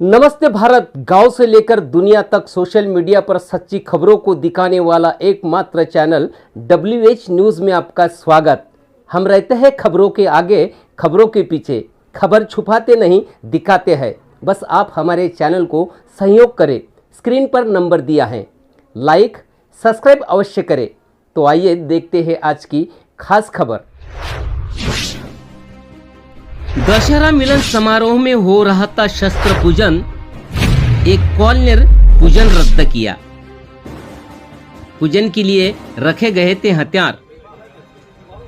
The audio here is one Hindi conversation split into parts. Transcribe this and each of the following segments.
नमस्ते भारत। गांव से लेकर दुनिया तक सोशल मीडिया पर सच्ची खबरों को दिखाने वाला एकमात्र चैनल WH न्यूज़ में आपका स्वागत। हम रहते हैं खबरों के आगे, खबरों के पीछे। खबर छुपाते नहीं, दिखाते हैं। बस आप हमारे चैनल को सहयोग करें। स्क्रीन पर नंबर दिया है, लाइक सब्सक्राइब अवश्य करें। तो आइए देखते हैं आज की खास खबर। दशहरा मिलन समारोह में हो रहा था शस्त्र पूजन। एक कॉल ने पूजन रद्द किया। पूजन के लिए रखे गए थे हथियार।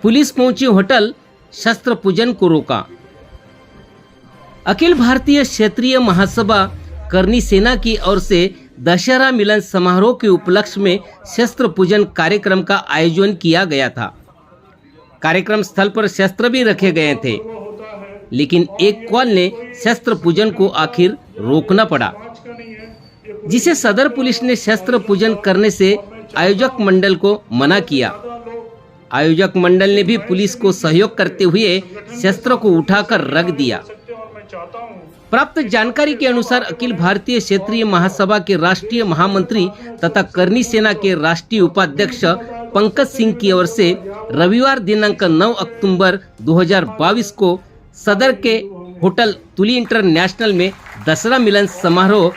पुलिस पहुंची होटल, शस्त्र पूजन को रोका। अखिल भारतीय क्षेत्रीय महासभा करनी सेना की ओर से दशहरा मिलन समारोह के उपलक्ष्य में शस्त्र पूजन कार्यक्रम का आयोजन किया गया था। कार्यक्रम स्थल पर शस्त्र भी रखे गए थे, लेकिन एक कॉल ने शस्त्र पूजन को आखिर रोकना पड़ा, जिसे सदर पुलिस ने शस्त्र पूजन करने से आयोजक मंडल को मना किया। आयोजक मंडल ने भी पुलिस को सहयोग करते हुए शस्त्र को उठाकर रख दिया। प्राप्त जानकारी के अनुसार अखिल भारतीय क्षेत्रीय महासभा के राष्ट्रीय महामंत्री तथा करनी सेना के राष्ट्रीय उपाध्यक्ष पंकज सिंह की ओर से रविवार दिनांक 9 अक्टूबर 2022 को सदर के होटल तुली इंटरनेशनल में दशहरा मिलन समारोह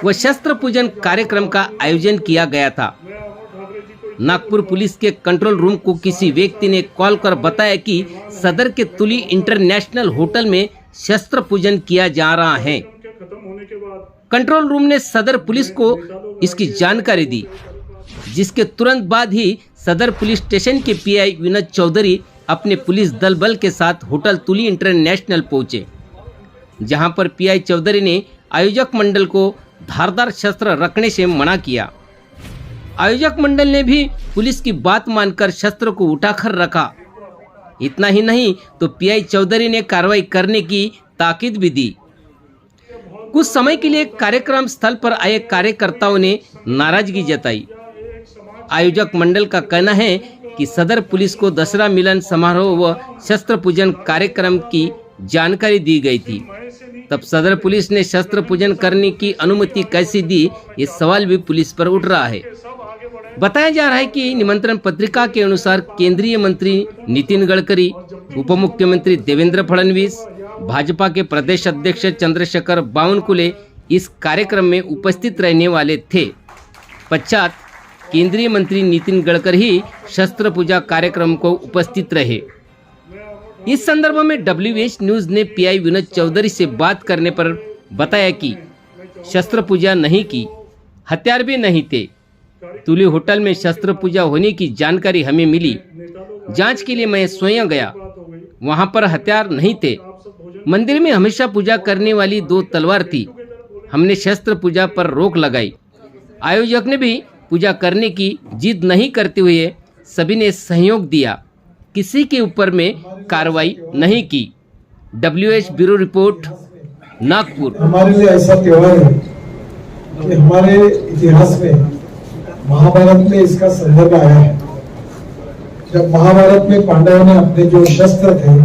व शस्त्र पूजन कार्यक्रम का आयोजन किया गया था। नागपुर पुलिस के कंट्रोल रूम को किसी व्यक्ति ने कॉल कर बताया कि सदर के तुली इंटरनेशनल होटल में शस्त्र पूजन किया जा रहा है। कंट्रोल रूम ने सदर पुलिस को इसकी जानकारी दी, जिसके तुरंत बाद ही सदर पुलिस स्टेशन के PI विनोद चौधरी अपने पुलिस दल बल के साथ होटल तुली इंटरनेशनल पहुंचे, जहां पर PI चौधरी ने आयोजक मंडल को धारदार शस्त्र रखने से मना किया। आयोजक मंडल ने भी पुलिस की बात मानकर शस्त्र को उठाकर रखा। इतना ही नहीं तो PI चौधरी ने कार्रवाई करने की ताकीद भी दी। कुछ समय के लिए कार्यक्रम स्थल पर आए कार्यकर्ताओं ने नाराजगी जताई। आयोजक मंडल का कहना है कि सदर पुलिस को दशहरा मिलन समारोह व शस्त्र पूजन कार्यक्रम की जानकारी दी गई थी, तब सदर पुलिस ने शस्त्र पूजन करने की अनुमति कैसे दी, ये सवाल भी पुलिस पर उठ रहा है। बताया जा रहा है कि निमंत्रण पत्रिका के अनुसार केंद्रीय मंत्री नितिन गडकरी, उप मुख्यमंत्री देवेंद्र फडणवीस, भाजपा के प्रदेश अध्यक्ष चंद्रशेखर बावनकुले इस कार्यक्रम में उपस्थित रहने वाले थे। पश्चात केंद्रीय मंत्री नितिन गडकरी ही शस्त्र पूजा कार्यक्रम को उपस्थित रहे। इस संदर्भ में WH न्यूज़ ने PI विनोद चौधरी से बात करने पर बताया कि शस्त्र पूजा नहीं की, हथियार भी नहीं थे। तुली होटल में शस्त्र पूजा होने की जानकारी हमें मिली। जांच के लिए मैं स्वयं गया, वहां पर हथियार नहीं थे। मंदिर में हमेशा पूजा करने वाली 2 तलवार थी। हमने शस्त्र पूजा पर रोक लगाई। आयोजक ने भी पूजा करने की जिद नहीं करते हुए सभी ने सहयोग दिया। किसी के ऊपर में कार्रवाई नहीं की। WH bureau report, Nagpur. हमारे लिए ऐसा त्योहार है कि हमारे इतिहास में महाभारत में इसका संदर्भ आया है। जब महाभारत में पांडवों ने अपने जो शस्त्र थे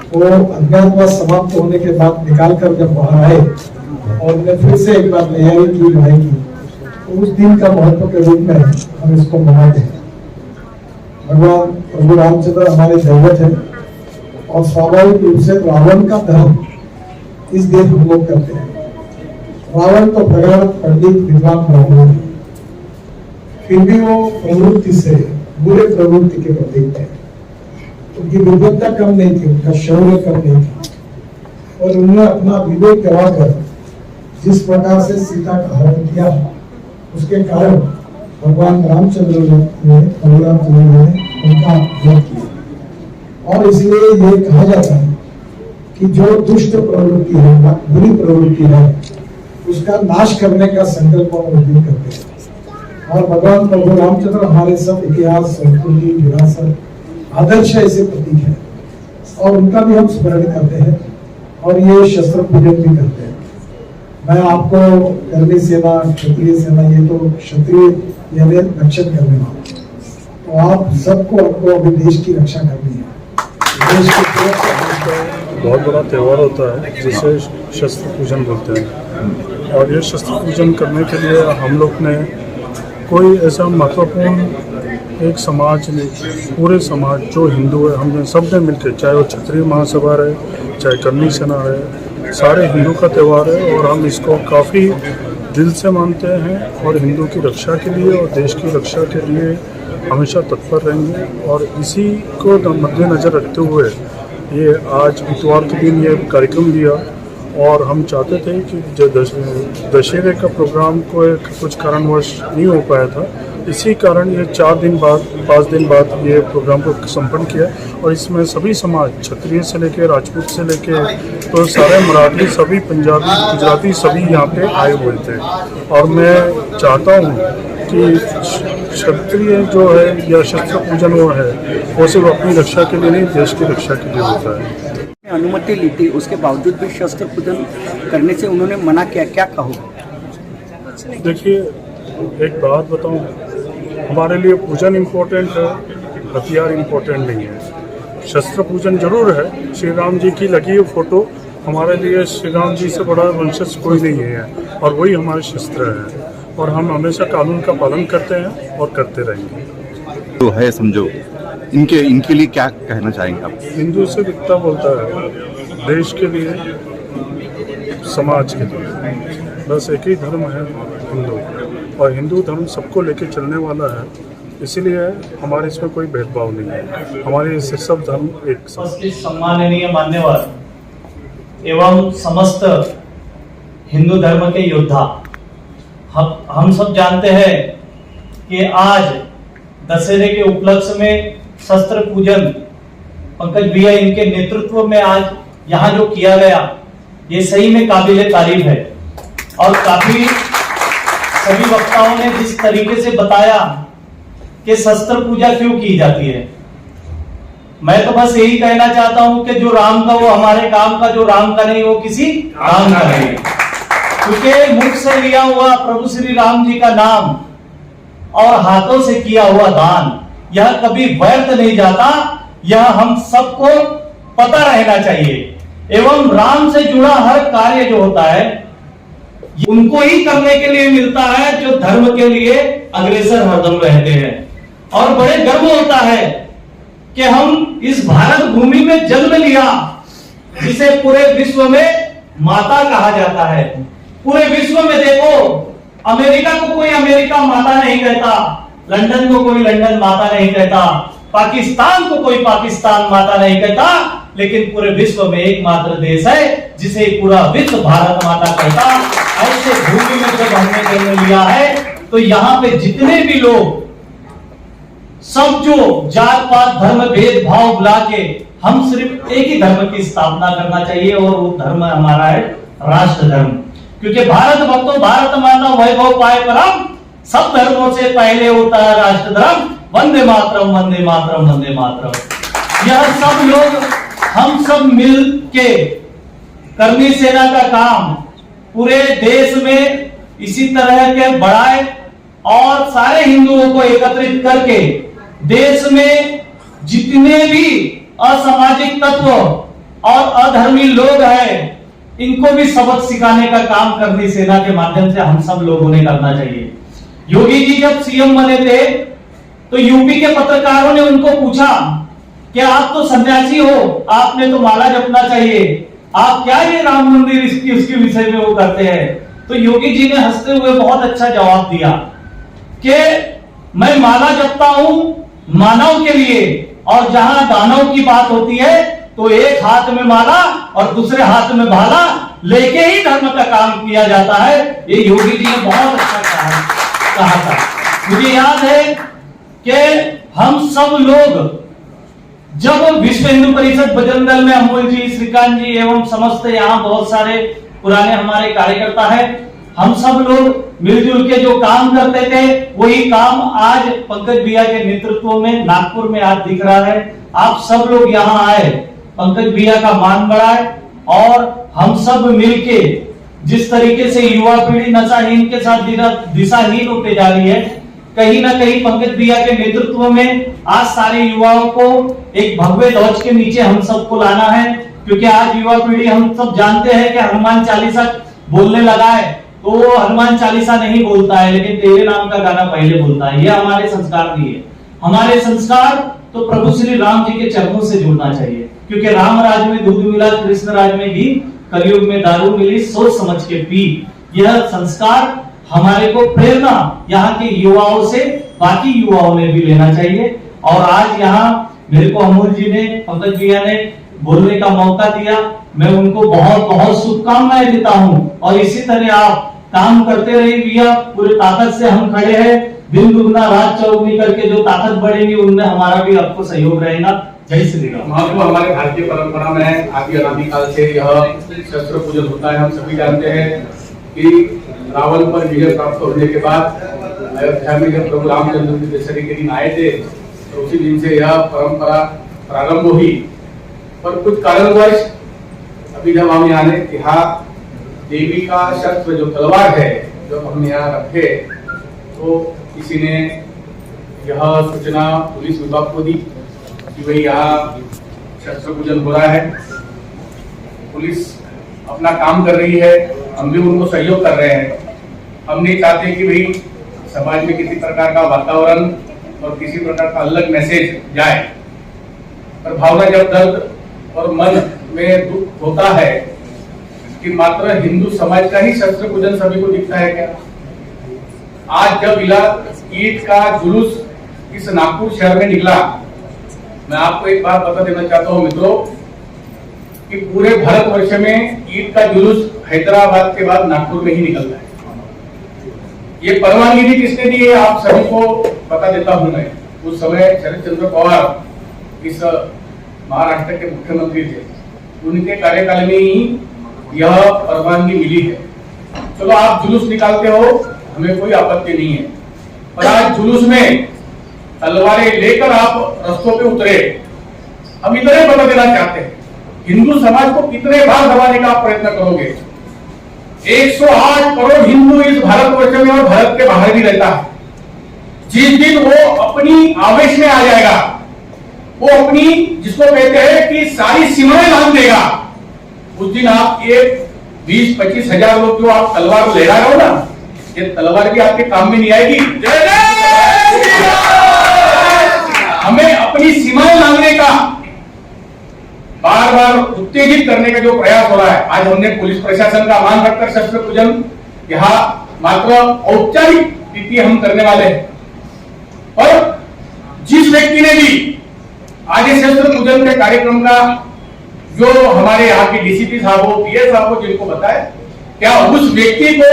वो अज्ञातवास समाप्त होने के बाद निकाल कर जब बाहर आए और उन्हें फिर से एक बार तैयारी की, लड़ाई की, तो उस दिन का महत्व के रूप में हम इसको मनाते हैं। भगवान प्रभु रामचंद्र हमारे दैवत है और स्वाभाविक रूप से रावण का दहन इस दिन हम लोग करते हैं। रावण तो प्रगाढ़ पंडित विद्वान ब्राह्मण है, फिर भी वो प्रवृत्ति से बुरे प्रवृत्ति के प्रतीक थे। उनकी विद्वत्ता कम नहीं थी, उनका शौर्य कम नहीं था, और उन्होंने अपना विवेक गवाकर जिस प्रकार से सीता का हरण किया, उसके कारण भगवान रामचंद्र ने उनका वध किया। और इसलिए ये कहा जाता है कि जो दुष्ट प्रवृत्ति है, बुरी प्रवृत्ति है, उसका नाश करने का संकल्प हम उस दिन करते हैं। और भगवान प्रभु रामचंद्र हमारे सब इतिहास, संस्कृति, विरासत, आदर्श ऐसे प्रतीक है, और उनका भी हम स्मरण करते हैं और ये शस्त्र पूजन भी करते हैं। मैं आपको करनी सेना, क्षत्रिय सेना, ये तो क्षत्रिय यानी रक्षण करने वाला, तो आप सबको आपको अभी देश की रक्षा करनी है, देश की सुरक्षा का बहुत बड़ा त्यौहार होता है जिसे शस्त्र पूजन बोलते हैं। और ये शस्त्र पूजन करने के लिए हम लोग ने कोई ऐसा महत्वपूर्ण एक समाज ने, पूरे समाज जो हिंदू है, हमने सब ने मिलकर, चाहे वो क्षत्रिय महासभा है, चाहे करनी सेना है, सारे हिंदू का त्यौहार है और हम इसको काफ़ी दिल से मानते हैं और हिंदू की रक्षा के लिए और देश की रक्षा के लिए हमेशा तत्पर रहेंगे। और इसी को मद्देनज़र रखते हुए ये आज इतवार के दिन ये कार्यक्रम लिया और हम चाहते थे कि जो दशहरे का प्रोग्राम को कुछ कारणवश नहीं हो पाया था, इसी कारण ये 5 दिन बाद ये प्रोग्राम को संपन्न किया। और इसमें सभी समाज, क्षत्रिय से लेकर राजपूत से लेकर तो सारे मराठी, सभी पंजाबी, गुजराती, सभी यहाँ पे आए हुए थे। और मैं चाहता हूँ कि क्षत्रिय जो है या शस्त्र पूजन वो है, वो सिर्फ अपनी रक्षा के लिए नहीं, देश की रक्षा के लिए होता है। अनुमति ली थी, उसके बावजूद भी शस्त्र पूजन करने से उन्होंने मना किया, क्या कहो? देखिए, एक बात बताऊं, हमारे लिए पूजन इम्पोर्टेंट है, हथियार इम्पोर्टेंट नहीं है। शस्त्र पूजन जरूर है। श्री राम जी की लगी फोटो हमारे लिए, श्री राम जी से बड़ा वंशज कोई नहीं है और वही हमारे शस्त्र है। और हम हमेशा कानून का पालन करते हैं और करते रहेंगे। तो है, समझो, इनके लिए क्या कहना चाहेंगे आप? हिंदू से दिखता बोलता है, देश के लिए, समाज के लिए, बस एक ही धर्म है हिंदू, और हिंदू धर्म सबको लेके चलने वाला है। इसीलिए हमारे इसमें कोई भेदभाव नहीं है, हमारे सब धर्म एक साथ। सम्माननीय मान्यवर एवं समस्त हिंदू धर्म के योद्धा, हम सब जानते हैं कि आज दशहरे के उपलक्ष्य में शस्त्र पूजन पंकज भैया इनके नेतृत्व में आज यहाँ जो किया गया, ये सही में काबिले तारीफ है। और काफी सभी वक्ताओं ने जिस तरीके से बताया कि शस्त्र पूजा क्यों की जाती है, मैं तो बस यही कहना चाहता हूं कि जो राम का वो हमारे काम का, जो राम का नहीं वो किसी काम का नहीं। क्योंकि मुख से लिया हुआ प्रभु श्री राम जी का नाम और हाथों से किया हुआ दान, यह कभी व्यर्थ नहीं जाता, यह हम सबको पता रहना चाहिए। एवं राम से जुड़ा हर कार्य जो होता है उनको ही करने के लिए मिलता है जो धर्म के लिए अग्रसर हरदम रहते हैं। और बड़े गर्व होता है कि हम इस भारत भूमि में जन्म लिया, जिसे पूरे विश्व में माता कहा जाता है। पूरे विश्व में देखो, अमेरिका को कोई अमेरिका माता नहीं कहता, लंदन को कोई लंदन माता नहीं कहता, पाकिस्तान को कोई पाकिस्तान माता नहीं कहता, लेकिन पूरे विश्व में एकमात्र देश है जिसे पूरा विश्व भारत माता कहता। ऐसे भूमि में जब हमने जन्म लिया है, तो यहाँ पे जितने भी लोग, सब जो जात पात धर्म भेदभाव बुला के, हम सिर्फ एक ही धर्म की स्थापना करना चाहिए और वो धर्म हमारा है राष्ट्र धर्म। क्योंकि भारत भक्तों, भारत माता वैभव पाए परम, सब धर्मों से पहले होता है राष्ट्र धर्म। वंदे मातरम, वंदे मातरम, वंदे मातरम। यह सब लोग, हम सब मिल के करनी सेना का काम पूरे देश में इसी तरह के बढ़ाए और सारे हिंदुओं को एकत्रित करके देश में जितने भी असामाजिक तत्व और अधर्मी लोग हैं, इनको भी सबक सिखाने का काम करनी सेना के माध्यम से हम सब लोगों ने करना चाहिए। योगी जी जब सीएम बने थे, तो यूपी के पत्रकारों ने उनको पूछा कि आप तो सन्यासी हो, आपने तो माला जपना चाहिए, आप क्या ये राम मंदिर इसके विषय में वो करते हैं? तो योगी जी ने हंसते हुए बहुत अच्छा जवाब दिया कि मैं माला जपता हूं मानव के लिए, और जहां दानव की बात होती है तो एक हाथ में माला और दूसरे हाथ में भाला लेके ही धर्म का काम किया जाता है। ये योगी जी ने बहुत अच्छा कहा था। मुझे याद है कि हम सब लोग जब विश्व हिंदू परिषद बजरंग दल में अमोल जी, श्रीकांत जी एवं समस्त यहाँ बहुत सारे पुराने हमारे कार्यकर्ता हैं, हम सब लोग मिलजुल के जो काम करते थे, वही काम आज पंकज भैया के नेतृत्व में नागपुर में आज दिख रहा है। आप सब लोग यहाँ आए, पंकज भैया का मान बढ़ाए, और हम सब मिलके जिस तरीके से युवा पीढ़ी नशाहीन के साथ दिशाहीन होते जा रही है, कहीं ना कहीं पंकज भैया के नेतृत्व में आज सारे युवाओं को एक भगवे ध्वज के नीचे हम सबको लाना है, क्योंकि आज युवा पीढ़ी हम सब जानते हैं कि हनुमान चालीसा बोलने लगा है, तो वो हनुमान चालीसा नहीं बोलता है, लेकिन तेरे नाम का गाना पहले बोलता है। ये हमारे संस्कार नहीं है। हमारे संस्कार तो प्रभु श्री राम जी के चरणों से जुड़ना चाहिए, क्योंकि राम राज में दूध मिला, कृष्ण राज में घी, कलयुग में दारू मिली, सोच समझ के पी। यह संस्कार हमारे को प्रेरणा यहाँ के युवाओं से बाकी युवाओं ने भी लेना चाहिए। और आज यहाँ मेरे को अमोल जी ने, पंकज भैया ने बोलने का मौका दिया, मैं उनको बहुत बहुत शुभकामनाएं देता हूँ। और इसी तरह आप काम करते रहिए भैया, पूरे ताकत से हम खड़े हैं। दिन दुगना रात चौगुनी करके जो ताकत बढ़ेगी उनमें हमारा भी आपको सहयोग रहेगा। जय श्री राम। महात्मा, हमारे भारतीय परंपरा में आदि अनादिकाल से यह शस्त्र पूजन होता है। हम सभी जानते हैं कि रावण पर विजय प्राप्त होने के बाद अयोध्या में जब प्रभु रामचंद्र जी दशहरे के दिन आए थे, तो उसी दिन से यह परंपरा प्रारंभ हुई। पर कुछ कारणवश अभी जब हम यहाँ ने यहाँ देवी का शस्त्र जो तलवार है जो हमने यहाँ रखे, तो किसी ने यह सूचना पुलिस विभाग को दी कि भाई यहाँ शस्त्र पूजन हो रहा है। पुलिस अपना काम कर रही है, हम भी उनको सहयोग कर रहे हैं। हम नहीं चाहते कि भाई समाज में किसी प्रकार का वातावरण और किसी प्रकार का अलग मैसेज जाए। पर भावना जब दर्द और मन में दुख होता है कि मात्र हिंदू समाज का ही शस्त्र पूजन सभी को दिखता है क्या? आज जब ईद का जुलूस इस नागपुर शहर में निकला, मैं आपको एक बात बता देना चाहता हूं मित्रों कि पूरे भारतवर्ष में ईद का जुलूस हैदराबाद के बाद नागपुर में ही निकलता है। ये परवानगी भी किसने दी है आप सभी को बता देता हूं मैं। उस समय शरद चंद्र पवार इस महाराष्ट्र के मुख्यमंत्री थे, उनके कार्यकाल में ही यह परवानगी मिली है। चलो आप जुलूस निकालते हो, हमें कोई आपत्ति नहीं है, पर आज जुलूस में तलवारें लेकर आप रस्तों पे उतरे। हम इतना ही बता देना चाहते हैं, हिंदू समाज को कितने बार दबाने का आप प्रयत्न करोगे? 108 करोड़ हिंदू इस भारतवर्ष में और भारत के बाहर भी रहता है। जिस दिन वो अपनी आवेश में आ जाएगा, वो अपनी जिसको कहते हैं कि सारी सीमाएं लांघ देगा, उस दिन आप एक 20-25 हजार लोग जो आप तलवार ले रहे हो ना, ये तलवार भी आपके काम में नहीं आएगी। हमें अपनी सीमाएं लांघने का, बार बार उत्तेजित करने का जो प्रयास हो रहा है, आज हमने पुलिस प्रशासन का मान रखकर शस्त्र पूजन यहाँ मात्र औपचारिक रीति हम करने वाले हैं। और जिस व्यक्ति ने भी आज इस शस्त्र पूजन के कार्यक्रम का जो हमारे यहाँ के डीसीपी साहब हो, पीएस साहब हो, जिनको बताया, क्या उस व्यक्ति को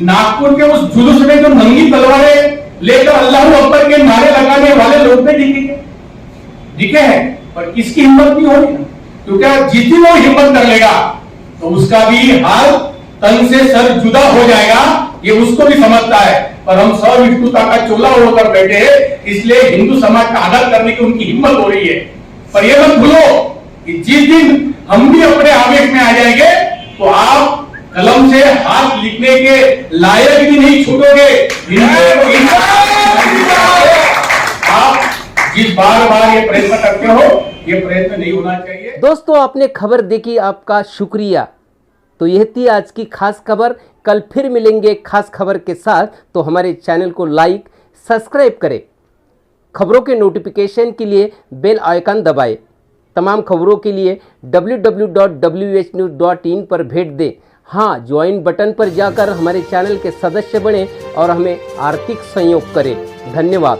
नागपुर के उस जुलूस में जो नंगी तलवारें लेकर अल्लाहू अकबर के नारे लगाने वाले लोग में दिखे हैं? पर किसकी हिम्मत नहीं होगी, क्योंकि जिस दिन वो हिम्मत कर लेगा तो उसका भी हाल तन से सर जुदा हो जाएगा, ये उसको भी समझता है। पर हम सविष्णुता का चोला ओढ़कर बैठे हैं, इसलिए हिंदू समाज का आदर करने की उनकी हिम्मत हो रही है। पर ये मत भूलो कि जिस दिन हम भी अपने आवेश में आ जाएंगे तो आप कलम से हाथ लिखने के लायक भी नहीं छूटोगे। आप जिस बार बार ये प्रयत्न करते हो, ये प्रयत्न नहीं होना चाहिए। दोस्तों, आपने खबर देखी, आपका शुक्रिया। तो यह थी आज की खास खबर। कल फिर मिलेंगे खास खबर के साथ, तो हमारे चैनल को लाइक सब्सक्राइब करें। खबरों के नोटिफिकेशन के लिए बेल आइकन दबाएं। तमाम खबरों के लिए www.whnews.in पर भेंट दें। हाँ, ज्वाइन बटन पर जाकर हमारे चैनल के सदस्य बने और हमें आर्थिक सहयोग करें। धन्यवाद।